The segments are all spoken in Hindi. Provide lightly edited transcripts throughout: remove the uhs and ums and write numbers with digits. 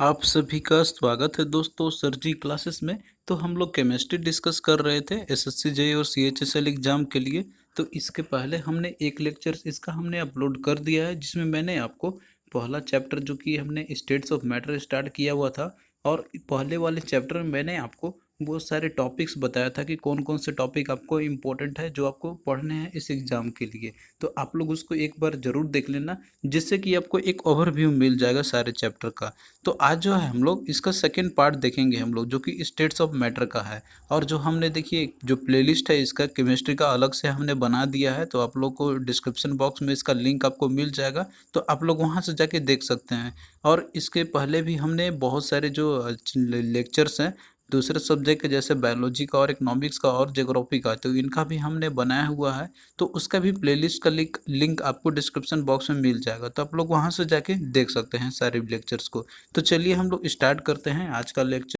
आप सभी का स्वागत है दोस्तों सर जी क्लासेस में। तो हम लोग केमिस्ट्री डिस्कस कर रहे थे एसएससी जेईई और सीएचएसएल एग्जाम के लिए। तो इसके पहले हमने एक लेक्चर इसका हमने अपलोड कर दिया है, जिसमें मैंने आपको पहला चैप्टर जो कि हमने स्टेट्स ऑफ मैटर स्टार्ट किया हुआ था, और पहले वाले चैप्टर में मैंने आपको बहुत सारे टॉपिक्स बताया था कि कौन कौन से टॉपिक आपको इम्पोर्टेंट है जो आपको पढ़ने हैं इस एग्ज़ाम के लिए। तो आप लोग उसको एक बार ज़रूर देख लेना, जिससे कि आपको एक ओवरव्यू मिल जाएगा सारे चैप्टर का। तो आज जो है हम लोग इसका सेकेंड पार्ट देखेंगे हम लोग, जो कि स्टेट्स ऑफ मैटर का है। और जो हमने देखिए जो प्लेलिस्ट है इसका केमिस्ट्री का अलग से हमने बना दिया है, तो आप लोग को डिस्क्रिप्शन बॉक्स में इसका लिंक आपको मिल जाएगा, तो आप लोग वहां से जाके देख सकते हैं। और इसके पहले भी हमने बहुत सारे जो लेक्चर्स हैं दूसरे सब्जेक्ट के, जैसे बायोलॉजी का और इकोनॉमिक्स का और ज्योग्राफी का, तो इनका भी हमने बनाया हुआ है। तो उसका भी प्लेलिस्ट का लिंक आपको डिस्क्रिप्शन बॉक्स में मिल जाएगा, तो आप लोग वहां से जाके देख सकते हैं सारे लेक्चर्स को। तो चलिए हम लोग स्टार्ट करते हैं आज का लेक्चर।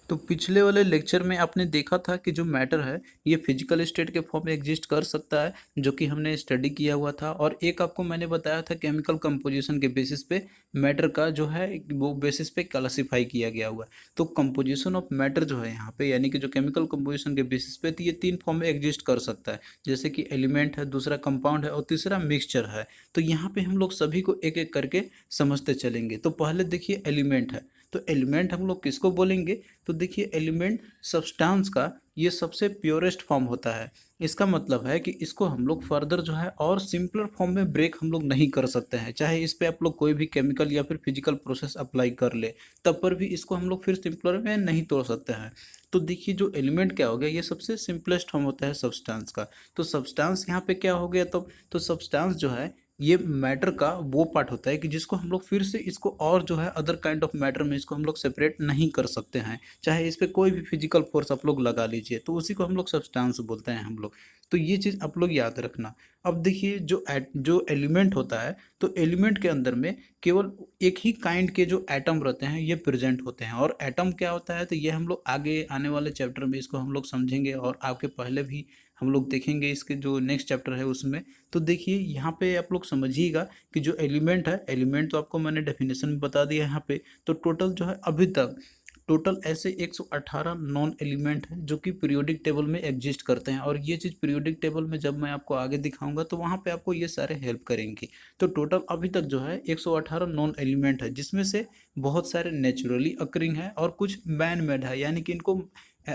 तो पिछले वाले लेक्चर में आपने देखा था कि जो मैटर है ये फिजिकल स्टेट के फॉर्म में एग्जिस्ट कर सकता है, जो कि हमने स्टडी किया हुआ था। और एक आपको मैंने बताया था केमिकल कंपोजिशन के बेसिस पे मैटर का जो है वो बेसिस पे क्लासिफाई किया गया हुआ है। तो कंपोजिशन ऑफ मैटर जो है यहाँ पे, यानी कि जो केमिकल कंपोजिशन के बेसिस पे, तो ये तीन फॉर्म में एग्जिस्ट कर सकता है, जैसे कि एलिमेंट है, दूसरा कंपाउंड है और तीसरा मिक्सचर है। तो यहाँ पे हम लोग सभी को एक एक करके समझते चलेंगे। तो पहले देखिए एलिमेंट है। तो एलिमेंट हम लोग किसको बोलेंगे? तो देखिए एलिमेंट सब्सटेंस का ये सबसे प्योरेस्ट फॉर्म होता है। इसका मतलब है कि इसको हम लोग फर्दर जो है और सिंपलर फॉर्म में ब्रेक हम लोग नहीं कर सकते हैं, चाहे इस पे आप लोग कोई भी केमिकल या फिर फिजिकल प्रोसेस अप्लाई कर ले, तब पर भी इसको हम लोग फिर सिंपलर में नहीं तोड़ सकते हैं। तो देखिए जो एलिमेंट क्या हो गया, ये सबसे सिंपलेस्ट फॉर्म होता है सब्सटेंस का। तो सब्सटेंस यहाँ पे क्या हो गया? तो सब्सटेंस जो है ये मैटर का वो पार्ट होता है कि जिसको हम लोग फिर से इसको और जो है अदर काइंड ऑफ मैटर में इसको हम लोग सेपरेट नहीं कर सकते हैं, चाहे इस पे कोई भी फिजिकल फोर्स आप लोग लगा लीजिए, तो उसी को हम लोग सब्सटेंस बोलते हैं हम लोग। तो ये चीज़ आप लोग याद रखना। अब देखिए जो एलिमेंट होता है, तो एलिमेंट के अंदर में केवल एक ही काइंड के जो एटम रहते हैं ये प्रेजेंट होते हैं। और एटम क्या होता है, तो ये हम लोग आगे आने वाले चैप्टर में इसको हम लोग समझेंगे, और आपके पहले भी हम लोग देखेंगे इसके जो नेक्स्ट चैप्टर है उसमें। तो देखिए यहाँ पे आप लोग समझिएगा कि जो एलिमेंट है, एलिमेंट तो आपको मैंने डेफिनेशन में बता दिया है यहाँ पे। तो टोटल जो है अभी तक टोटल ऐसे 118 नॉन एलिमेंट हैं जो कि पीरियोडिक टेबल में एग्जिस्ट करते हैं, और ये चीज़ पीरियोडिक टेबल में जब मैं आपको आगे दिखाऊंगा तो वहाँ पे आपको ये सारे हेल्प करेंगे। तो टोटल अभी तक जो है 118 नॉन एलिमेंट है, जिसमें से बहुत सारे नेचुरली अकरिंग है और कुछ मैन मेड है, यानी कि इनको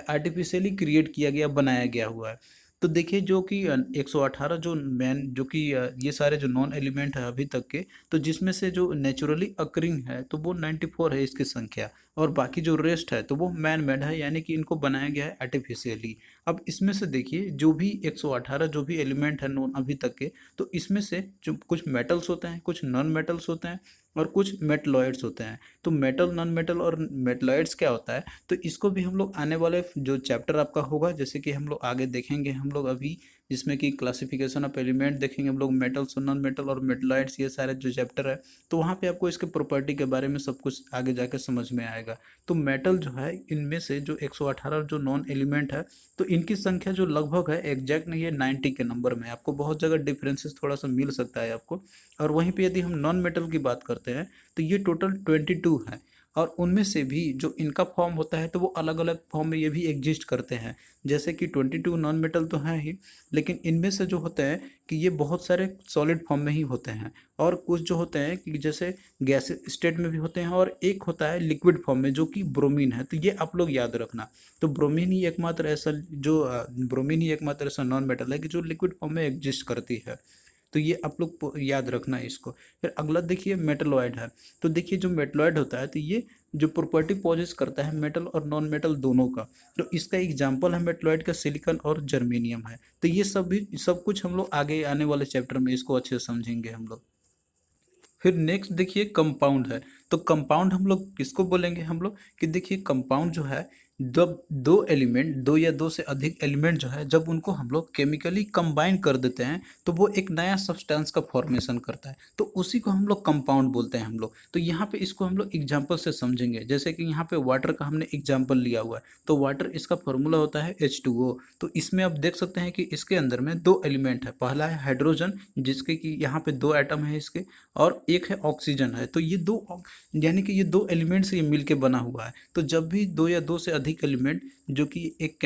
आर्टिफिशियली क्रिएट किया गया, बनाया गया हुआ है। तो देखिए जो कि 118 जो मैन जो कि ये सारे जो नॉन एलिमेंट है अभी तक के, तो जिसमें से जो नेचुरली अकरिंग है तो वो 94 है इसकी संख्या, और बाकी जो रेस्ट है तो वो मैन मेड है, यानी कि इनको बनाया गया है आर्टिफिशियली। अब इसमें से देखिए जो भी 118 जो भी एलिमेंट है नॉन अभी तक के, तो इसमें से जो कुछ मेटल्स होते हैं, कुछ नॉन मेटल्स होते हैं और कुछ मेटलॉइड्स होते हैं। तो मेटल, नॉन मेटल और मेटलॉइड्स क्या होता है, तो इसको भी हम लोग आने वाले जो चैप्टर आपका होगा, जैसे कि हम लोग आगे देखेंगे हम लोग अभी, जिसमें कि क्लासिफिकेशन ऑफ एलिमेंट देखेंगे हम लोग, मेटल्स और नॉन मेटल और मेटलॉइड्स, ये सारे जो चैप्टर है, तो वहाँ पे आपको इसके प्रॉपर्टी के बारे में सब कुछ आगे जाकर समझ में आएगा। तो मेटल जो है, इनमें से जो 118 जो नॉन एलिमेंट है, तो इनकी संख्या जो लगभग है, एग्जैक्ट नहीं है, 90 के नंबर में। आपको बहुत जगह डिफरेंसेस थोड़ा सा मिल सकता है आपको। और वहीं पे यदि हम नॉन मेटल की बात करते हैं, तो ये टोटल 22 है। और उनमें से भी जो इनका फॉर्म होता है, तो वो अलग अलग फॉर्म में ये भी एग्जिस्ट करते हैं। जैसे कि 22 नॉन मेटल तो हैं ही, लेकिन इनमें से जो होते हैं कि ये बहुत सारे सॉलिड फॉर्म में ही होते हैं, और कुछ जो होते हैं कि जैसे गैस स्टेट में भी होते हैं, और एक होता है लिक्विड फॉर्म में जो कि ब्रोमीन है। तो ये आप लोग याद रखना। तो ब्रोमीन ही एकमात्र ऐसा नॉन मेटल है कि जो लिक्विड फॉर्म में एग्जिस्ट करती है। तो ये आप लोग याद रखना है इसको। फिर अगला देखिए मेटलॉइड है। तो देखिए जो मेटलॉइड होता है, तो ये जो प्रॉपर्टी पॉजेस करता है मेटल और नॉन मेटल दोनों का, तो इसका एग्जांपल है मेटलॉइड का सिलिकॉन और जर्मेनियम है। तो ये सब कुछ हम लोग आगे आने वाले चैप्टर में इसको अच्छे से समझेंगे हम लोग। फिर नेक्स्ट देखिए कंपाउंड है। तो कंपाउंड हम लोग किसको बोलेंगे हम लोग, कि देखिए कंपाउंड जो है जब दो एलिमेंट, दो या दो से अधिक एलिमेंट जो है, जब उनको हम लोग केमिकली कंबाइन कर देते हैं तो वो एक नया सब्सटेंस का फॉर्मेशन करता है, तो उसी को हम लोग कंपाउंड बोलते हैं हम लोग। तो यहाँ पे इसको हम लोग एग्जाम्पल से समझेंगे, जैसे कि यहाँ पे वाटर का हमने एग्जाम्पल लिया हुआ है, तो वाटर इसका फॉर्मूला होता है H2O। तो इसमें आप देख सकते हैं कि इसके अंदर में दो एलिमेंट है, पहला है हाइड्रोजन जिसके कि यहाँ पे दो एटम है इसके, और एक है ऑक्सीजन है। तो ये यानी कि ये दो एलिमेंट से ये मिलके बना हुआ है। तो जब भी दो या दो से अधिक एलिमेंट जो कि एक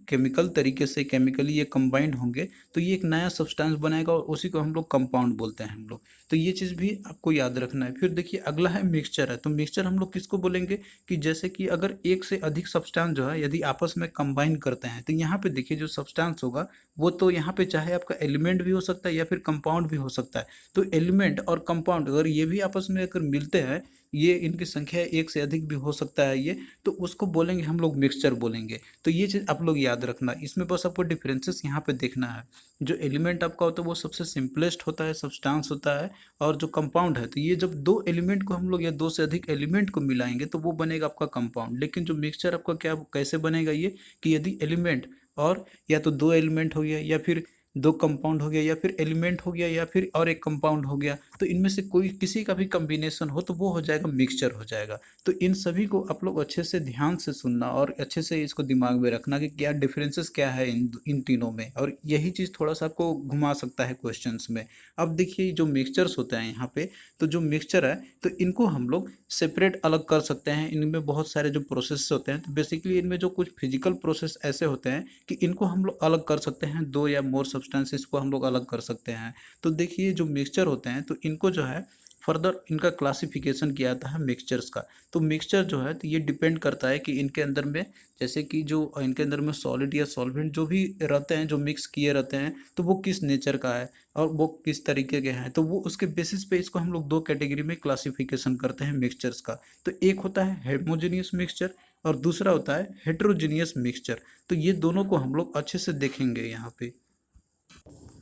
केमिकल तरीके से केमिकली ये कंबाइंड होंगे तो ये एक नया सब्सटेंस बनाएगा, और उसी को हम लोग कंपाउंड बोलते हैं हम लोग। तो ये चीज़ भी आपको याद रखना है। फिर देखिए अगला है मिक्सचर है। तो मिक्सचर हम लोग किसको बोलेंगे कि जैसे कि अगर एक से अधिक सब्सटेंस जो है यदि आपस में कंबाइन करते हैं, तो यहाँ पे देखिए जो सब्सटेंस होगा वो तो यहाँ पे चाहे आपका एलिमेंट भी हो सकता है या फिर कंपाउंड भी हो सकता है। तो एलिमेंट और कंपाउंड अगर ये भी आपस में अगर मिलते हैं, ये इनकी संख्या एक से अधिक भी हो सकता है ये, तो उसको बोलेंगे हम लोग मिक्सचर बोलेंगे। तो ये चीज़ आप लोग याद रखना, इसमें बस आपको डिफरेंसेस यहाँ पे देखना है। जो एलिमेंट आपका होता है वो सबसे सिंपलेस्ट होता है, सब्सटेंस होता है, और जो कंपाउंड है तो ये जब दो एलिमेंट को हम लोग या दो से अधिक एलिमेंट को मिलाएंगे तो वो बनेगा आपका कंपाउंड। लेकिन जो मिक्सचर आपका क्या कैसे बनेगा ये, कि यदि एलिमेंट और या तो दो एलिमेंट हो गया या फिर दो कंपाउंड हो गया या फिर एलिमेंट हो गया या फिर और एक कंपाउंड हो गया, तो इनमें से कोई किसी का भी कॉम्बिनेशन हो तो वो हो जाएगा मिक्सचर हो जाएगा। तो इन सभी को आप लोग अच्छे से ध्यान से सुनना और अच्छे से इसको दिमाग में रखना कि क्या डिफरेंसेस क्या है इन इन तीनों में, और यही चीज़ थोड़ा सा आपको घुमा सकता है क्वेश्चंस में। अब देखिए जो मिक्सचर्स होते हैं यहाँ पे, तो जो मिक्सचर है तो इनको हम लोग सेपरेट अलग कर सकते हैं। इनमें बहुत सारे जो प्रोसेस होते हैं, तो बेसिकली इनमें जो कुछ फिजिकल प्रोसेस ऐसे होते हैं कि इनको हम लोग अलग कर सकते हैं, दो या मोर सब्सटेंसेस को हम लोग अलग कर सकते हैं। तो देखिए जो मिक्सचर होते हैं तो इनको जो है फर्दर इनका क्लासिफिकेशन किया जाता है मिक्सचर्स का। तो मिक्सचर जो है तो ये डिपेंड करता है कि इनके अंदर में, जैसे कि जो इनके अंदर में सॉलिड या सॉल्वेंट जो भी रहते हैं, जो मिक्स किए रहते हैं, तो वो किस नेचर का है और वो किस तरीके के हैं, तो वो उसके बेसिस पे इसको हम लोग दो कैटेगरी में क्लासिफिकेशन करते हैं मिक्सचर्स का। तो एक होता है हेमोजेनियस मिक्सचर और दूसरा होता है हेट्रोजीनियस मिक्सचर। तो ये दोनों को हम लोग अच्छे से देखेंगे यहाँ पे।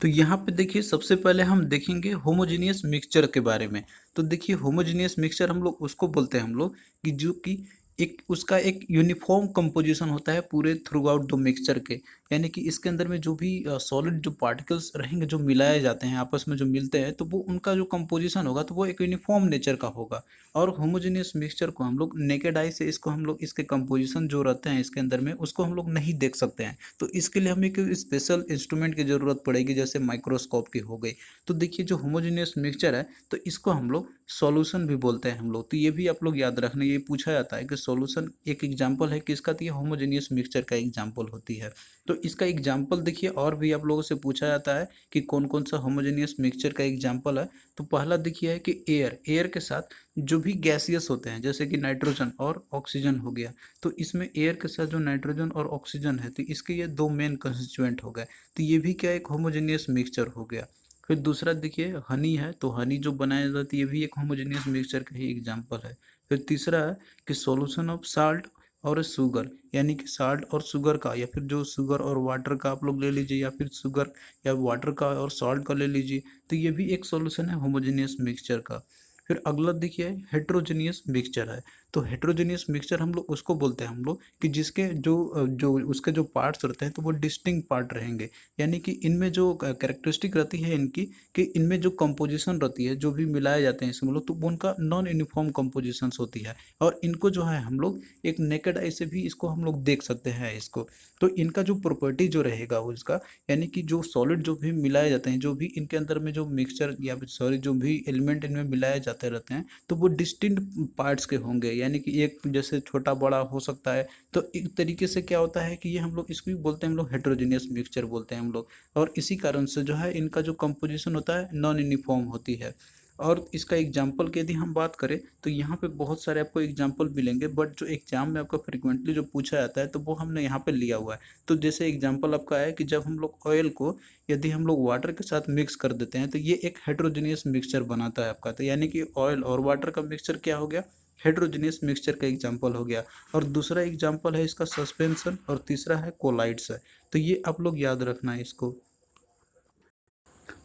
तो यहाँ पे देखिए सबसे पहले हम देखेंगे होमोजेनियस मिक्सचर के बारे में। तो देखिए होमोजेनियस मिक्सचर हम लोग उसको बोलते हैं हम लोग कि जो कि एक उसका एक यूनिफॉर्म कंपोजिशन होता है पूरे थ्रू आउट दो मिक्सचर के। यानी कि इसके अंदर में जो भी सॉलिड जो पार्टिकल्स रहेंगे जो मिलाए जाते हैं आपस में जो मिलते हैं, तो वो उनका जो कंपोजिशन होगा तो वो एक यूनिफॉर्म नेचर का होगा। और होमोजेनियस मिक्सचर को हम लोग नेकेड आई से इसको हम लोग इसके कंपोजिशन जो रहते हैं इसके अंदर में उसको हम लोग नहीं देख सकते हैं। तो इसके लिए हमें एक स्पेशल इंस्ट्रूमेंट की ज़रूरत पड़ेगी, जैसे माइक्रोस्कोप की हो गई। तो देखिए जो होमोजेनियस मिक्सचर है तो इसको हम लोग सॉल्यूशन भी बोलते हैं हम लोग। तो ये भी आप लोग याद रखना, ये पूछा जाता है कि सॉल्यूशन एक एग्जांपल है किसका, तो ये होमोजेनियस मिक्सचर का एग्जांपल होती है। तो इसका एग्जांपल देखिए और भी आप लोगों से पूछा जाता है कि कौन कौन सा होमोजेनियस मिक्सचर का एग्जांपल है। तो पहला देखिए है कि एयर के साथ जो भी गैसियस होते हैं जैसे कि नाइट्रोजन और ऑक्सीजन हो गया, तो इसमें एयर के साथ जो नाइट्रोजन और ऑक्सीजन है तो इसके ये दो मेन कंस्टिट्यूएंट हो गए। तो ये भी क्या एक होमोजेनियस मिक्सचर हो गया। फिर दूसरा देखिए हनी है, तो हनी जो बनाया जाता है ये भी एक होमोजेनियस मिक्सचर का ही एग्जांपल है। फिर तीसरा है कि सॉल्यूशन ऑफ साल्ट और शुगर, यानी कि साल्ट और शुगर का, या फिर जो शुगर और वाटर का आप लोग ले लीजिए, या फिर शुगर या वाटर का और सॉल्ट का ले लीजिए, तो ये भी एक सॉल्यूशन है होमोजेनियस मिक्सचर का। फिर अगला देखिए हेट्रोजेनियस मिक्सचर है। तो हेट्रोजेनियस मिक्सचर हम लोग उसको बोलते हैं हम लोग कि जिसके जो उसके जो पार्ट्स रहते हैं तो वो डिस्टिंक्ट पार्ट रहेंगे। यानी कि इनमें जो कैरेक्टरिस्टिक रहती है इनकी, कि इनमें जो कंपोजिशन रहती है जो भी मिलाए जाते हैं इसमें लोग, तो वो उनका नॉन यूनिफॉर्म कंपोजिशंस होती है। और इनको जो है हम लोग एक नेकेड आई से भी इसको हम लोग देख सकते हैं इसको। तो इनका जो प्रॉपर्टी जो रहेगा उसका, यानी कि जो सॉलिड जो भी मिलाए जाते हैं, जो भी इनके अंदर में जो मिक्सचर या फिर सॉरी जो भी एलिमेंट इनमें मिलाए जाते रहते हैं, तो वो डिस्टिंक्ट पार्ट्स के होंगे। यानी कि एक जैसे छोटा बड़ा हो सकता है। तो एक तरीके से क्या होता है कि ये हम लोग इसको भी बोलते हैं हम लोग हेट्रोजेनियस मिक्सचर बोलते हैं हम लोग। और इसी कारण से जो है इनका जो कंपोजिशन होता है नॉन यूनिफॉर्म होती है। और इसका एग्जाम्पल की यदि हम बात करें तो यहाँ पे बहुत सारे आपको एग्जाम्पल मिलेंगे, बट जो एग्जाम में आपका फ्रिक्वेंटली जो पूछा जाता है तो वो हमने यहाँ पे लिया हुआ है। तो जैसे एग्जाम्पल आपका है कि जब हम लोग ऑयल को यदि हम लोग वाटर के साथ मिक्स कर देते हैं तो ये एक हेट्रोजेनियस मिक्सचर बनाता है आपका। तो यानी कि ऑयल और वाटर का मिक्सचर क्या हो गया, हेट्रोजेनियस मिक्सचर का एग्जाम्पल हो गया। और दूसरा एग्जाम्पल है इसका सस्पेंशन, और तीसरा है कोलाइड्स है। तो ये आप लोग याद रखना है इसको।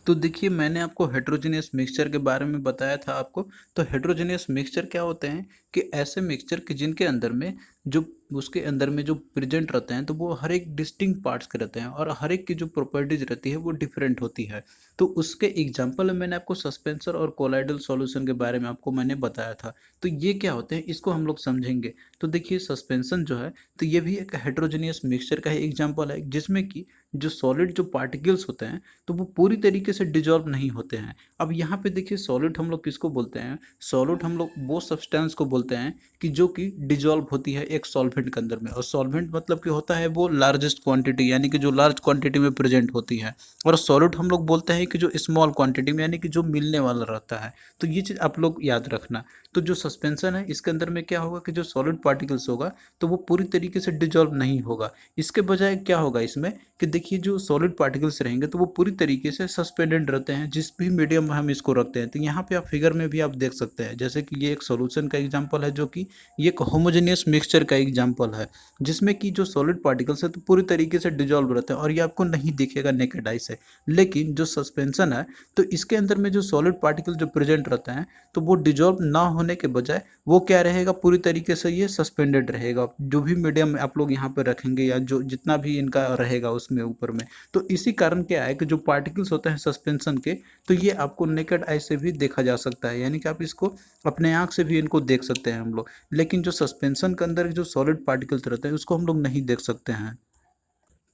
तो देखिए मैंने आपको हेट्रोजेनियस मिक्सचर के बारे में बताया था आपको। तो हेट्रोजेनियस मिक्सचर क्या होते हैं कि ऐसे मिक्सचर कि जिनके अंदर में जो उसके अंदर में जो प्रेजेंट रहते हैं तो वो हर एक डिस्टिंक्ट पार्ट्स के रहते हैं और हर एक की जो प्रॉपर्टीज रहती है वो डिफरेंट होती है। तो उसके एग्जांपल में मैंने आपको सस्पेंसर और कोलाइडल सॉल्यूशन के बारे में आपको मैंने बताया था। तो ये क्या होते हैं इसको हम लोग समझेंगे। तो देखिए सस्पेंशन जो है तो ये भी एक हेट्रोजेनियस मिक्सचर का ही एग्जांपल है जिसमें कि जो सॉलिड जो पार्टिकल्स होते हैं तो वो पूरी तरीके से डिजॉल्व नहीं होते हैं। अब यहाँ पे देखिए सॉलिड हम लोग किसको बोलते हैं, सॉलिड हम लोग वो सब्सटेंस को बोलते हैं कि जो कि डिजॉल्व होती है एक सॉल्वेंट के अंदर में। और सॉल्वेंट मतलब कि होता है वो लार्जेस्ट क्वांटिटी यानी कि जो लार्ज क्वांटिटी में प्रेजेंट होती है। और सॉलिड हम लोग बोलते हैं कि जो स्मॉल क्वांटिटी में यानी कि जो मिलने वाला रहता है। तो ये चीज़ आप लोग याद रखना। तो जो सस्पेंशन है इसके अंदर में क्या होगा कि जो सॉलिड पार्टिकल्स होगा तो वो पूरी तरीके से डिजॉल्व नहीं होगा। इसके बजाय क्या होगा इसमें कि देखिए जो सॉलिड पार्टिकल्स रहेंगे तो वो पूरी तरीके से सस्पेंडेड रहते हैं जिस भी मीडियम में हम इसको रखते हैं। तो यहाँ पे आप फिगर में भी आप देख सकते हैं जैसे कि ये एक सॉल्यूशन का एग्जांपल है जो कि ये एक होमोजेनियस मिक्सचर का एग्जांपल है जिसमें कि जो सॉलिड पार्टिकल्स है तो पूरी तरीके से डिजॉल्व रहते हैं और ये आपको नहीं दिखेगा नेकेड आई से। लेकिन जो सस्पेंशन है तो इसके अंदर में जो सॉलिड पार्टिकल जो प्रेजेंट रहते हैं तो वो डिजॉल्व ना होने के बजाय वो क्या रहेगा पूरी तरीके से ये सस्पेंडेड रहेगा जो भी मीडियम आप लोग यहाँ पे रखेंगे या जो जितना भी इनका रहेगा उसमें ऊपर में। तो इसी कारण क्या है कि जो पार्टिकल्स होते हैं सस्पेंशन के तो ये आपको नेकेड आई से भी देखा जा सकता है यानी कि आप इसको अपने आँख से भी इनको देख सकते हैं हम लोग। लेकिन जो सस्पेंशन के अंदर जो सॉलिड पार्टिकल्स रहते हैं उसको हम लोग नहीं देख सकते हैं।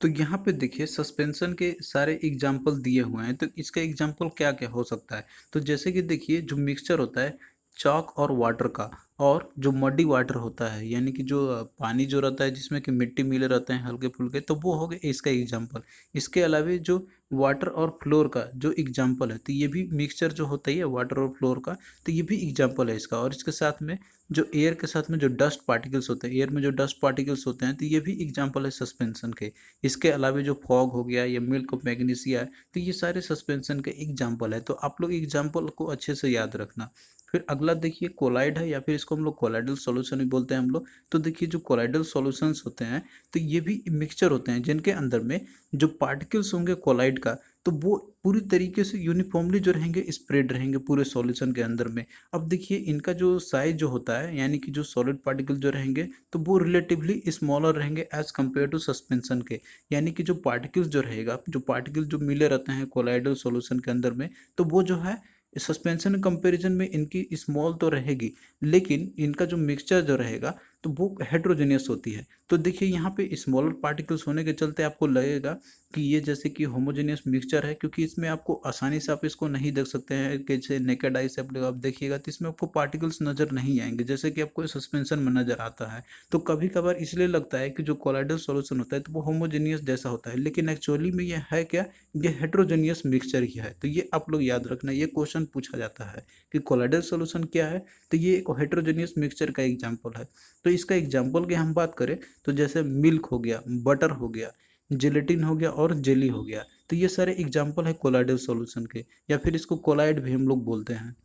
तो यहाँ पे देखिए सस्पेंशन के सारे एग्जाम्पल दिए हुए हैं तो इसका एग्जाम्पल क्या क्या हो सकता है। तो जैसे कि देखिए जो मिक्सचर होता है चॉक और वाटर का और जो मड्डी वाटर होता है यानी कि जो पानी जो रहता है जिसमें कि मिट्टी मिले रहते हैं हल्के फुल्के तो वो हो गए इसका एग्जाम्पल। इसके अलावा जो वाटर और फ्लोर का जो एग्जाम्पल है तो ये भी मिक्सचर जो होता ही है वाटर और फ्लोर का तो ये भी एग्जाम्पल है इसका। और इसके साथ में जो एयर के साथ में जो डस्ट पार्टिकल्स होते हैं एयर में जो डस्ट पार्टिकल्स होते हैं तो ये भी एग्जाम्पल है सस्पेंशन के। इसके अलावा जो फॉग हो गया या मिल्क ऑफ मैग्नीशिया तो ये सारे सस्पेंशन के एग्जाम्पल है। तो आप लोग एग्जाम्पल को अच्छे से याद रखना। फिर अगला देखिए कोलाइड है या फिर इसको हम लोग कोलाइडल सॉल्यूशन भी बोलते हैं हम लोग। तो देखिए जो कोलाइडल सॉल्यूशंस होते हैं तो ये भी मिक्सचर होते हैं जिनके अंदर में जो पार्टिकल्स होंगे कोलाइड का तो वो पूरी तरीके से यूनिफॉर्मली जो रहेंगे स्प्रेड रहेंगे पूरे सॉल्यूशन के अंदर में। अब देखिए इनका जो साइज जो होता है यानी कि जो सॉलिड पार्टिकल जो रहेंगे तो वो रिलेटिवली स्मॉलर रहेंगे एज कम्पेयर टू सस्पेंशन के। यानी कि जो पार्टिकल्स जो रहेगा जो पार्टिकल जो मिले रहते हैं कोलाइडल सॉल्यूशन के अंदर में तो वो जो है सस्पेंशन कंपैरिजन में इनकी स्मॉल तो रहेगी लेकिन इनका जो मिक्सचर जो रहेगा तो वो हेट्रोजेनियस होती है। तो देखिए यहाँ पे स्मॉलर पार्टिकल्स होने के चलते आपको लगेगा कि ये जैसे कि होमोजेनियस मिक्सचर है क्योंकि इसमें आपको आसानी से आप इसको नहीं देख सकते हैं कि जैसे नेकेड आई से आप देखिएगा तो इसमें आपको पार्टिकल्स नज़र नहीं आएंगे जैसे कि आपको सस्पेंशन में नज़र आता है। तो कभी कभार इसलिए लगता है कि जो कोलाइडल सॉल्यूशन होता है तो वो होमोजेनियस जैसा होता है लेकिन एक्चुअली में ये है क्या, ये हेट्रोजेनियस मिक्सचर ही है। तो ये आप लोग याद रखना ये क्वेश्चन पूछा जाता है कि कोलाइडल सॉल्यूशन क्या है तो ये एक हेट्रोजेनियस मिक्सचर का एग्जाम्पल है। तो इसका एग्जाम्पल की हम बात करें तो जैसे मिल्क हो गया, बटर हो गया, जेलेटिन हो गया और जेली हो गया तो ये सारे एग्जाम्पल है कोलाइडल सॉल्यूशन के या फिर इसको कोलाइड भी हम लोग बोलते हैं।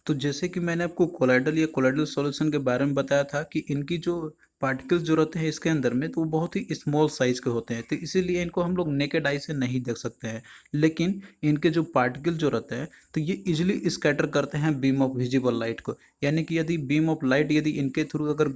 तो जैसे कि मैंने आपको कोलाइडल या कोलाइडल सॉल्यूशन के बारे में बताया था कि इनकी जो पार्टिकल्स जो रहते हैं इसके अंदर में तो वो बहुत ही स्मॉल साइज के होते हैं तो इसीलिए इनको हम लोग नेकेड आई से नहीं देख सकते हैं। लेकिन इनके जो पार्टिकल जो रहते हैं तो ये इजिली स्कैटर करते हैं बीम ऑफ विजिबल लाइट को। यानी कि यदि बीम ऑफ लाइट यदि इनके थ्रू अगर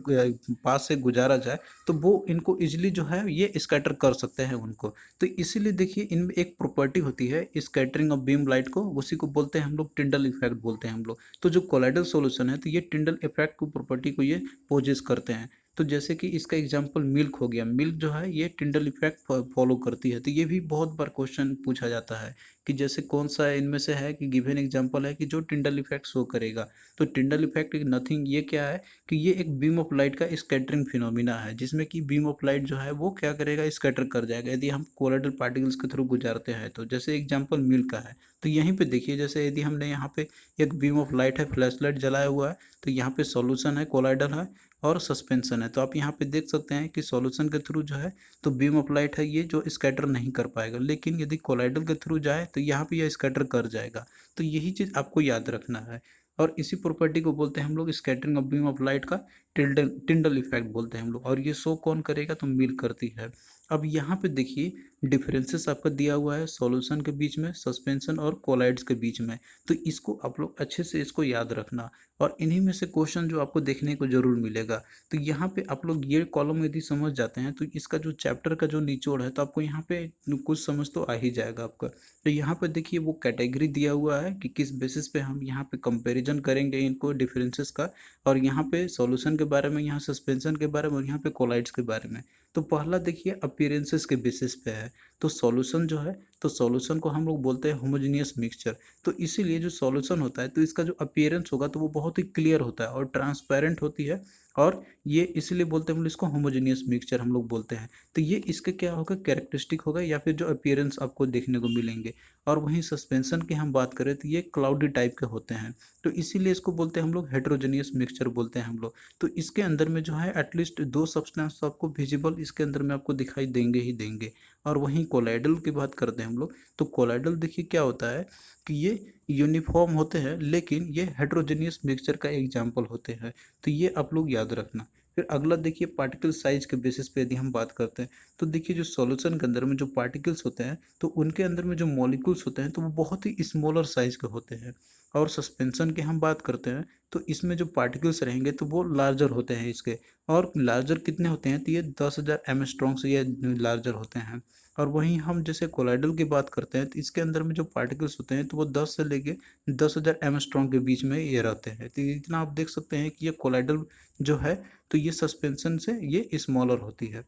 पास से गुजारा जाए तो वो इनको इजिली जो है ये स्कैटर कर सकते हैं उनको। तो इसीलिए देखिए इनमें एक प्रॉपर्टी होती है स्कैटरिंग ऑफ बीम लाइट को उसी को बोलते हैं हम लोग टिंडल इफेक्ट बोलते हैं हम लोग। तो जो कोलाइडल सॉल्यूशन है तो ये टिंडल इफेक्ट को प्रॉपर्टी को ये पोजेस करते हैं। तो जैसे कि इसका एग्जांपल मिल्क हो गया, मिल्क जो है ये टिंडल इफेक्ट फॉलो करती है। तो ये भी बहुत बार क्वेश्चन पूछा जाता है कि जैसे कौन सा इनमें से है कि गिवन एग्जांपल है कि जो टिंडल इफेक्ट शो करेगा। तो टिंडल इफेक्ट नथिंग ये क्या है कि ये एक बीम ऑफ लाइट का स्कैटरिंग फिनोमिना है जिसमें कि बीम ऑफ लाइट जो है वो क्या करेगा स्कैटर कर जाएगा यदि हम कोलाइडल पार्टिकल्स के थ्रू गुजारते हैं। तो जैसे एग्जांपल मिल्क का है तो यहीं पे देखिए जैसे यदि हमने यहाँ पे एक बीम ऑफ लाइट है फ्लैश लाइट जलाया हुआ है तो यहाँ पे सॉल्यूशन है कोलाइडल है और सस्पेंशन है। तो आप यहाँ पे देख सकते हैं कि सॉल्यूशन के थ्रू जो है तो बीम ऑफ लाइट है ये जो स्कैटर नहीं कर पाएगा लेकिन यदि कोलाइडल के थ्रू जाए तो यहाँ पे यह स्कैटर कर जाएगा। तो यही चीज़ आपको याद रखना है। और इसी प्रॉपर्टी को बोलते हैं हम लोग scattering of beam of light का टिंडल टिंडल इफेक्ट बोलते हैं हम लोग। और ये शो कौन करेगा तो मिल करती है। अब यहाँ पे देखिए डिफरेंसेस आपका दिया हुआ है सॉल्यूशन के बीच में, सस्पेंशन और कोलाइड्स के बीच में। तो इसको आप लोग अच्छे से इसको याद रखना, और इन्हीं में से क्वेश्चन जो आपको देखने को जरूर मिलेगा। तो यहाँ पे आप लोग ये कॉलम यदि समझ जाते हैं तो इसका जो चैप्टर का जो निचोड़ है तो आपको यहाँ पे कुछ समझ तो आ ही जाएगा आपका। तो यहाँ पे देखिए वो कैटेगरी दिया हुआ है कि किस बेसिस पे हम यहाँ पे कंपैरिजन करेंगे इनको डिफरेंसेस का, और यहाँ पे सॉल्यूशन के बारे में, यहाँ सस्पेंशन के बारे में, और यहाँ पे कोलाइड्स के बारे में। तो पहला देखिए अपीयरेंसेस के बेसिस पे है। तो सॉल्यूशन जो है, तो सॉल्यूशन को हम लोग बोलते हैं होमोजेनियस मिक्सचर। तो इसीलिए जो सॉल्यूशन होता है तो इसका जो अपीयरेंस होगा तो वो बहुत ही क्लियर होता है और ट्रांसपेरेंट होती है, और ये इसलिए बोलते हैं हम लोग इसको होमोजेनियस मिक्सचर हम लोग बोलते हैं। तो ये इसके क्या होगा, कैरेक्टरिस्टिक होगा या फिर जो अपीयरेंस आपको देखने को मिलेंगे। और वहीं सस्पेंशन की हम बात करें तो ये क्लाउडी टाइप के होते हैं, तो इसीलिए इसको बोलते हैं हम लोग हेट्रोजेनियस मिक्सचर बोलते हैं हम लोग। तो इसके अंदर में जो है एटलीस्ट दो सब्सटेंस तो आपको विजिबल इसके अंदर में आपको दिखाई देंगे ही देंगे। और वहीं कोलाइडल की बात करते हैं हम लोग, तो कोलाइडल देखिए क्या होता है कि ये यूनिफॉर्म होते हैं लेकिन ये हेट्रोजेनियस मिक्सचर का एग्जाम्पल होते हैं। तो ये आप लोग याद रखना। फिर अगला देखिए पार्टिकल साइज के बेसिस पे यदि हम बात करते हैं तो देखिए जो सॉल्यूशन के अंदर में जो पार्टिकल्स होते हैं तो उनके अंदर में जो मॉलिक्यूल्स होते हैं तो वो बहुत ही स्मॉलर साइज के होते हैं। और सस्पेंशन की हम बात करते हैं तो इसमें जो पार्टिकल्स रहेंगे तो वो लार्जर होते हैं इसके। और लार्जर कितने होते हैं, तो ये 10,000 एमस्ट्रॉन्ग से ये लार्जर होते हैं। और वहीं हम जैसे कोलाइडल की बात करते हैं तो इसके अंदर में जो पार्टिकल्स होते हैं तो वो 10 से लेके 10,000 एमस्ट्रॉन्ग के बीच में ये रहते हैं। तो इतना आप देख सकते हैं कि ये कोलाइडल जो है तो ये सस्पेंशन से ये स्मॉलर होती है।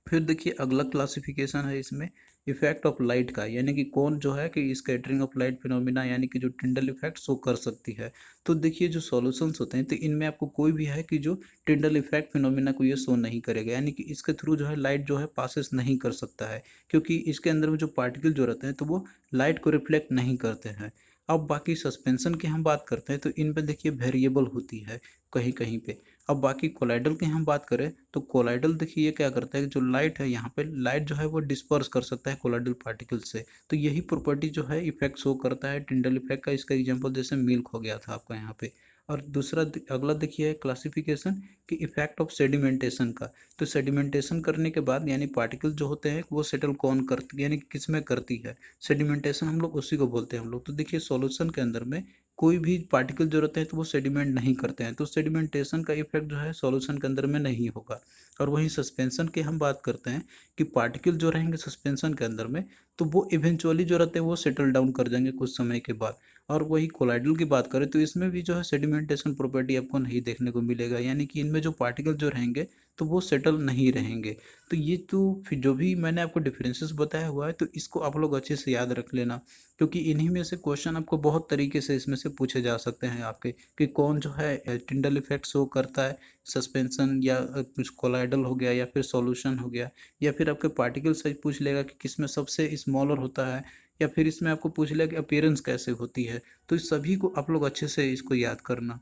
फिर देखिए अगला क्लासिफिकेशन है इसमें इफेक्ट ऑफ लाइट का, यानी कि कौन जो है कि स्कैटरिंग ऑफ लाइट फिनोमिना यानी कि जो टिंडल इफेक्ट शो कर सकती है। तो देखिए जो सॉल्यूशंस होते हैं तो इनमें आपको कोई भी है कि जो टिंडल इफेक्ट फिनोमिना को ये शो नहीं करेगा, यानी कि इसके थ्रू जो है लाइट जो है पासेस नहीं कर सकता है, क्योंकि इसके अंदर में जो पार्टिकल जो रहते हैं तो वो लाइट को रिफ्लेक्ट नहीं करते हैं। अब बाकी सस्पेंशन की हम बात करते हैं तो इन पे देखिए वेरिएबल होती है कहीं कहीं पे। अब बाकी कोलाइडल की हम बात करें तो कोलाइडल देखिए ये क्या करता है कि जो लाइट है यहाँ पे लाइट जो है वो डिस्पर्स कर सकता है कोलाइडल पार्टिकल से। तो यही प्रॉपर्टी जो है इफेक्ट शो करता है टिंडल इफेक्ट का। इसका एग्जांपल जैसे मिल्क हो गया था आपका यहाँ पे। और दूसरा अगला देखिए क्लासिफिकेशन कि इफेक्ट ऑफ सेडिमेंटेशन का। तो सेडिमेंटेशन करने के बाद यानी पार्टिकल जो होते हैं वो सेटल कौन करती यानी किस में करती है, सेडिमेंटेशन हम लोग उसी को बोलते हैं हम लोग। तो देखिए सॉल्यूशन के अंदर में कोई भी पार्टिकल जो रहते हैं तो वो सेडिमेंट नहीं करते हैं, तो सेडिमेंटेशन का इफेक्ट जो है सॉल्यूशन के अंदर में नहीं होगा। और वहीं सस्पेंशन की हम बात करते हैं कि पार्टिकल जो रहेंगे सस्पेंशन के अंदर में तो वो इवेंचुअली जो रहते हैं वो सेटल डाउन कर जाएंगे कुछ समय के बाद। और वही कोलाइडल की बात करें तो इसमें भी जो है सेडिमेंटेशन प्रॉपर्टी आपको नहीं देखने को मिलेगा, यानी कि इनमें जो पार्टिकल जो रहेंगे तो वो सेटल नहीं रहेंगे। तो ये तो फिर जो भी मैंने आपको डिफरेंसेस बताया हुआ है तो इसको आप लोग अच्छे से याद रख लेना, क्योंकि इन्हीं में से क्वेश्चन आपको बहुत तरीके से इसमें से पूछे जा सकते हैं आपके कि कौन जो है टिंडल इफेक्ट शो करता है, सस्पेंशन या कुछ कोलाइडल हो गया या फिर सॉल्यूशन हो गया, या फिर आपके पार्टिकल साइज पूछ लेगा कि किसमें सबसे स्मॉलर होता है, या फिर इसमें आपको पूछ लेगा कि अपीयरेंस कैसे होती है। तो इस सभी को आप लोग अच्छे से इसको याद करना।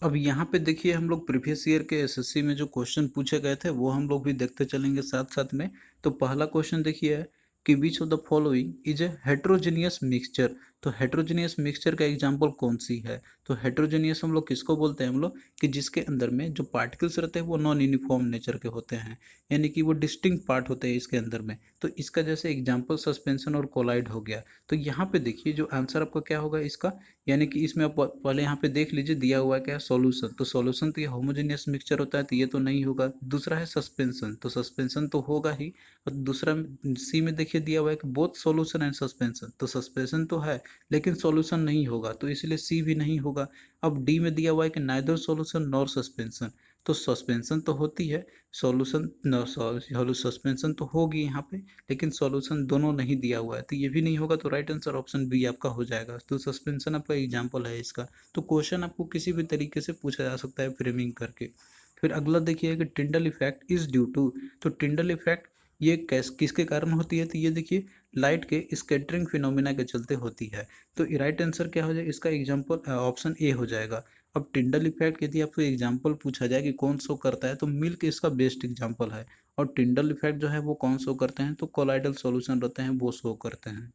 अब यहाँ पे देखिए हम लोग प्रीवियस ईयर के एसएससी में जो क्वेश्चन पूछे गए थे वो हम लोग भी देखते चलेंगे साथ साथ में। तो पहला क्वेश्चन देखिए है कि which of the following is a heterogeneous mixture. तो हेट्रोजेनियस मिक्सचर का एग्जांपल कौन सी है। तो हेट्रोजेनियस हम लोग किसको बोलते हैं हम लोग कि जिसके अंदर में जो पार्टिकल्स रहते हैं वो नॉन यूनिफॉर्म नेचर के होते हैं, यानी कि वो डिस्टिंक्ट पार्ट होते हैं इसके अंदर में। तो इसका जैसे एग्जाम्पल सस्पेंशन और कोलाइड हो गया। तो यहाँ पे देखिए जो आंसर आपका क्या होगा इसका, यानी कि इसमें आप पहले यहाँ पे देख लीजिए दिया हुआ है क्या सॉल्यूशन। तो सॉल्यूशन तो ये होमोजेनियस मिक्सचर होता है तो ये तो नहीं होगा। दूसरा है सस्पेंशन, तो सस्पेंशन तो होगा ही। और दूसरा सी में देखिए दिया हुआ है कि बोथ सॉल्यूशन एंड सस्पेंशन, तो सस्पेंशन तो है लेकिन सॉल्यूशन नहीं होगा तो इसलिए सी भी नहीं होगा। अब डी में दिया हुआ है कि नाइदर सॉल्यूशन नॉर सस्पेंशन, तो सस्पेंशन तो होती है, सॉल्यूशन सस्पेंशन तो होगी यहाँ पे, लेकिन सॉल्यूशन दोनों नहीं दिया हुआ है तो ये भी नहीं होगा। तो राइट आंसर ऑप्शन बी आपका हो जाएगा। तो सस्पेंशन आपका एग्जाम्पल है इसका। तो क्वेश्चन आपको किसी भी तरीके से पूछा जा सकता है फ्रेमिंग करके। फिर अगला देखिए कि Tyndall effect is due to. तो टिंडल इफेक्ट ये किसके कारण होती है, तो ये देखिए लाइट के स्कैटरिंग फिनोमिना के चलते होती है। तो राइट आंसर क्या हो जाएगा इसका एग्जाम्पल ऑप्शन ए हो जाएगा। अब टिंडल इफेक्ट यदि आपको एग्जाम्पल पूछा जाए कि कौन शो करता है तो मिल्क इसका बेस्ट एग्जाम्पल है। और टिंडल इफेक्ट जो है वो कौन शो करते हैं, तो कोलाइडल सॉल्यूशन रहते हैं वो शो करते हैं।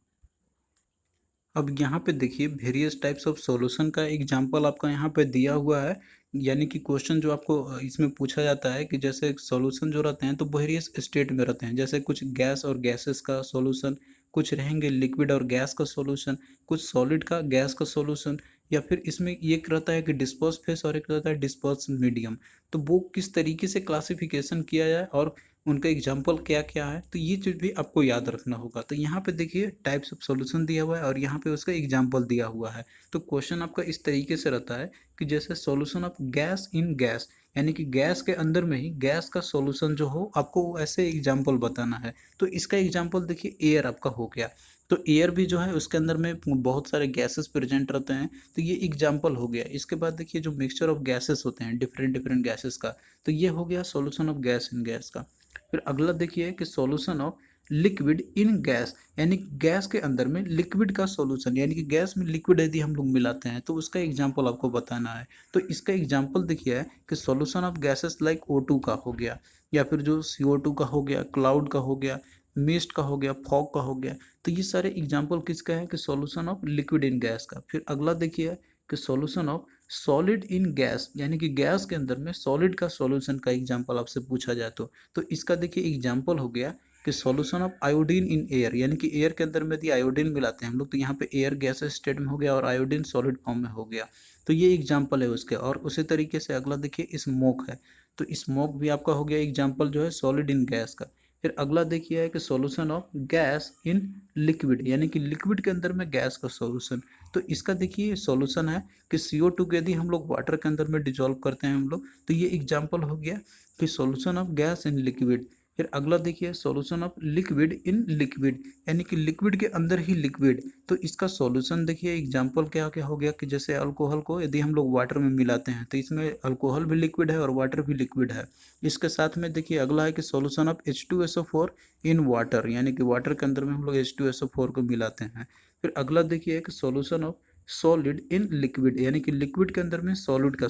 अब यहाँ पे देखिए वेरियस टाइप्स ऑफ सॉल्यूशन का एग्जांपल आपका यहाँ पे दिया हुआ है यानी कि क्वेश्चन जो आपको इसमें पूछा जाता है कि जैसे सॉल्यूशन जो रहते हैं तो वेरियस स्टेट में रहते हैं, जैसे कुछ गैस और गैसेस का सॉल्यूशन, कुछ रहेंगे लिक्विड और गैस का सॉल्यूशन, कुछ सॉलिड का गैस का सॉल्यूशन, या फिर इसमें एक रहता है कि डिस्पर्स फेस और एक रहता है डिस्पर्स मीडियम। तो वो किस तरीके से क्लासिफिकेशन किया जाए और उनका एग्जाम्पल क्या क्या है, तो ये चीज़ भी आपको याद रखना होगा। तो यहाँ पे देखिए टाइप्स ऑफ सॉल्यूशन दिया हुआ है और यहाँ पे उसका एग्जाम्पल दिया हुआ है। तो क्वेश्चन आपका इस तरीके से रहता है कि जैसे solution of gas in gas, यानी कि गैस के अंदर में ही गैस का सॉल्यूशन जो हो आपको ऐसे एग्जाम्पल बताना है। तो इसका एग्जाम्पल देखिए एयर आपका हो गया। तो एयर भी जो है उसके अंदर में बहुत सारे गैसेस प्रेजेंट रहते हैं, तो ये एग्जाम्पल हो गया। इसके बाद देखिए जो मिक्सचर ऑफ गैसेस होते हैं डिफरेंट डिफरेंट गैसेस का, तो ये हो गया solution of gas in gas का। फिर अगला देखिए कि solution of liquid in gas, यानी गैस के अंदर में लिक्विड का सॉल्यूशन, यानी कि गैस में लिक्विड यदि हम लोग मिलाते हैं तो उसका एग्जांपल आपको बताना है। तो इसका एग्जांपल देखिए कि solution of gases like O2 का हो गया, या फिर जो CO2 का हो गया, क्लाउड का हो गया, मिस्ट का हो गया, फॉग का हो गया। तो ये सारे एग्जाम्पल किसका है कि solution of liquid in gas का। फिर अगला देखिए कि solution of solid in gas, यानी कि गैस के अंदर में सॉलिड का सॉल्यूशन का एग्जांपल आपसे पूछा जाए तो इसका देखिए एग्जांपल हो गया कि solution of iodine in air, यानी कि एयर के अंदर में यदि आयोडीन मिलाते हैं हम लोग तो यहाँ पे एयर गैस स्टेट में हो गया और आयोडीन सॉलिड फॉर्म में हो गया। तो ये एग्जांपल है उसके। और उसी तरीके से अगला देखिए स्मोक है, तो स्मोक भी आपका हो गया एग्जाम्पल जो है सॉलिड इन गैस का। फिर अगला देखिए है कि solution of gas in liquid, यानी कि लिक्विड के अंदर में गैस का सॉल्यूशन। तो इसका देखिए सॉल्यूशन है कि CO2 को यदि हम लोग वाटर के अंदर में डिजोल्व करते हैं हम लोग, तो ये एग्जाम्पल हो गया कि solution of gas in liquid. फिर अगला देखिए solution of liquid in liquid, यानी कि लिक्विड के अंदर ही लिक्विड। तो इसका सॉल्यूशन देखिए एग्जाम्पल क्या क्या हो गया कि जैसे अल्कोहल को यदि हम लोग वाटर में मिलाते हैं तो इसमें अल्कोहल भी लिक्विड है और वाटर भी लिक्विड है। इसके साथ में देखिए अगला है कि solution of H2SO4 in water, यानी कि वाटर के अंदर में हम लोग H2SO4 को मिलाते हैं। फिर अगला देखिए कि solution of solid in liquid, यानी कि लिक्विड के अंदर में सॉलिड का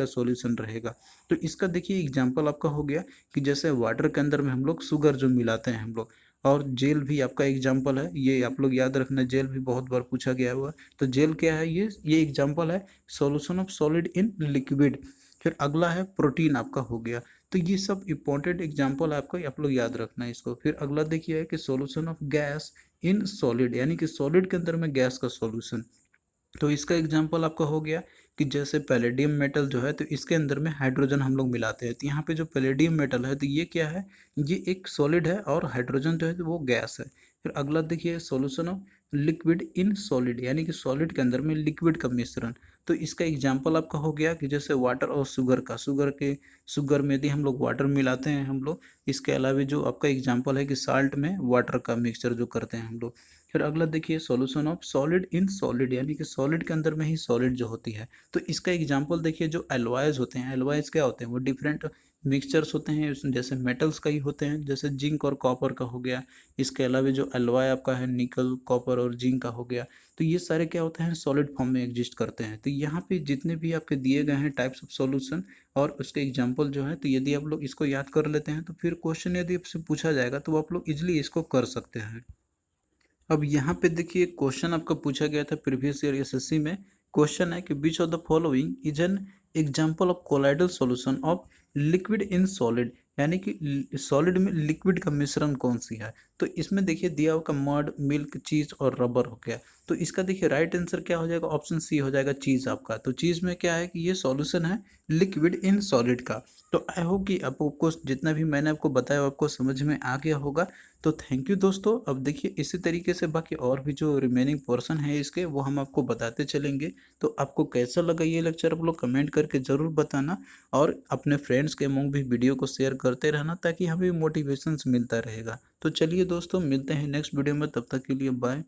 सॉल्यूशन रहेगा। तो इसका देखिए एग्जांपल आपका हो गया कि जैसे वाटर के अंदर में हम लोग शुगर जो मिलाते हैं हम लोग, और जेल भी आपका एग्जांपल है। ये आप लोग याद रखना, जेल भी बहुत बार पूछा गया हुआ। तो जेल क्या है, ये एग्जांपल है solution of solid in liquid. फिर अगला है प्रोटीन आपका हो गया। तो ये सब इंपॉर्टेंट एग्जांपल आपको आप लोग याद रखना है इसको। फिर अगला देखिए कि solution of gas in solid, यानी कि सॉलिड के अंदर में गैस का सॉल्यूशन। तो इसका एग्जांपल आपका हो गया कि जैसे पैलेडियम मेटल जो है तो इसके अंदर में हाइड्रोजन हम लोग मिलाते हैं। तो यहाँ पे जो पैलेडियम मेटल है तो ये क्या है, ये एक सॉलिड है और हाइड्रोजन जो है तो वो गैस है। फिर अगला देखिए solution of liquid in solid, यानी कि सॉलिड के अंदर में लिक्विड का मिश्रण। तो इसका एग्जाम्पल आपका हो गया कि जैसे वाटर और शुगर का, शुगर में यदि हम लोग वाटर मिलाते हैं हम लोग। इसके अलावा जो आपका एग्जाम्पल है कि साल्ट में वाटर का मिक्सचर जो करते हैं हम लोग। फिर अगला देखिए solution of solid in solid, यानी कि सॉलिड के अंदर में ही सॉलिड जो होती है। तो इसका एग्जांपल देखिए जो एलॉयज होते हैं, एलॉयज क्या होते हैं, वो डिफरेंट मिक्सचर्स होते हैं जैसे मेटल्स का ही होते हैं, जैसे जिंक और कॉपर का हो गया। इसके अलावा जो एलॉय आपका है निकल, कॉपर और जिंक का हो गया। तो ये सारे क्या होते हैं, सॉलिड फॉर्म में एग्जिस्ट करते हैं। तो यहाँ पे जितने भी आपके दिए गए हैं टाइप्स ऑफ सॉल्यूशन और उसके एग्जाम्पल जो है, तो यदि आप लोग इसको याद कर लेते हैं तो फिर क्वेश्चन यदि आपसे पूछा जाएगा तो आप लोग इजिली इसको कर सकते हैं। अब यहाँ पे देखिए क्वेश्चन आपका पूछा गया था प्रीवियस ईयर एसएससी में। क्वेश्चन है कि which of the following is an example of colloidal solution of liquid in solid, यानी कि सॉलिड में लिक्विड का मिश्रण कौन सी है। तो इसमें देखिए दिया होगा मड, मिल्क, चीज और रबर हो गया। तो इसका देखिए राइट आंसर क्या हो जाएगा, ऑप्शन सी हो जाएगा चीज आपका। तो चीज में क्या है कि ये सॉल्यूशन है लिक्विड इन सॉलिड का। तो आई होप कि आपको जितना भी मैंने आपको बताया आपको समझ में आ गया होगा। तो थैंक यू दोस्तों। अब देखिए इसी तरीके से बाकी और भी जो रिमेनिंग पोर्शन है इसके वो हम आपको बताते चलेंगे। तो आपको कैसा लगा ये लेक्चर आप लोग कमेंट करके ज़रूर बताना, और अपने फ्रेंड्स के अमंग भी वीडियो को शेयर करते रहना ताकि हमें मोटिवेशंस मिलता रहेगा। तो चलिए दोस्तों मिलते हैं नेक्स्ट वीडियो में, तब तक के लिए बाय।